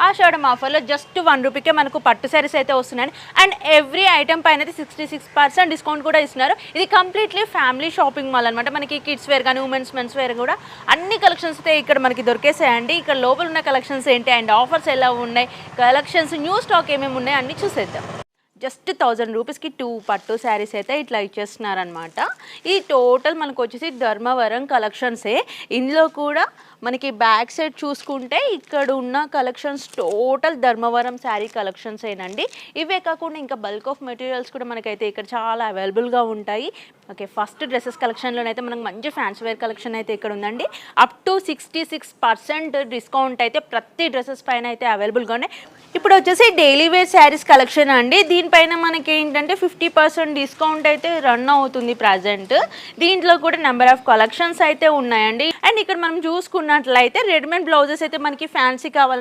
ఆషాఢం ఆఫర్లో జస్ట్ 1 రూపీకే మనకు పట్టు శారీస్ అయితే వస్తున్నాయి. అండ్ ఎవ్రీ ఐటమ్ పైన అయితే 66% డిస్కౌంట్ కూడా ఇస్తున్నారు. ఇది కంప్లీట్లీ ఫ్యామిలీ షాపింగ్ మాల్ అనమాట. మనకి కిడ్స్ వేర్ కానీ ఉమెన్స్ మెన్స్ వేర్ కూడా అన్ని కలెక్షన్స్ అయితే ఇక్కడ మనకి దొరికేసాయండి. ఇక్కడ లోపల ఉన్న కలెక్షన్స్ ఏంటి అండ్ ఆఫర్స్ ఎలా ఉన్నాయి, కలెక్షన్స్ న్యూ స్టాక్ ఏమేమి ఉన్నాయి అన్నీ చూసేద్దాం. జస్ట్ 1000 రూపీస్కి 2 పట్టు శారీస్ అయితే ఇట్లా ఇచ్చేస్తున్నారనమాట. ఈ టోటల్ మనకు వచ్చేసి ధర్మవరం కలెక్షన్సే. ఇందులో కూడా మనకి బ్యాక్ సైడ్ చూసుకుంటే ఇక్కడ ఉన్న collections total Dharmavaram sari collections ఏనండి. ఇవే కాకుండా ఇంకా బల్క్ ఆఫ్ మెటీరియల్స్ కూడా మనకైతే ఇక్కడ చాలా అవైలబుల్గా ఉంటాయి. ఓకే, ఫస్ట్ డ్రెస్సెస్ కలెక్షన్లోనైతే మనకు మంచి ఫ్యాన్సీ వేర్ కలెక్షన్ అయితే ఇక్కడ ఉందండి. అప్ టు 66% డిస్కౌంట్ అయితే ప్రతి డ్రెస్సెస్ పైన అయితే అవైలబుల్గా ఉన్నాయి. ఇప్పుడు వచ్చేసి డైలీ వేర్ శారీస్ కలెక్షన్ అండి. దీనిపైన మనకి ఏంటంటే 50% డిస్కౌంట్ అయితే రన్ అవుతుంది ప్రజెంట్. దీంట్లో కూడా నెంబర్ ఆఫ్ కలెక్షన్స్ అయితే ఉన్నాయండి. అండ్ ఇక్కడ మనం చూసుకున్నట్లయితే రెడీమేడ్ బ్లౌజెస్ అయితే మనకి ఫ్యాన్సీ కావాలి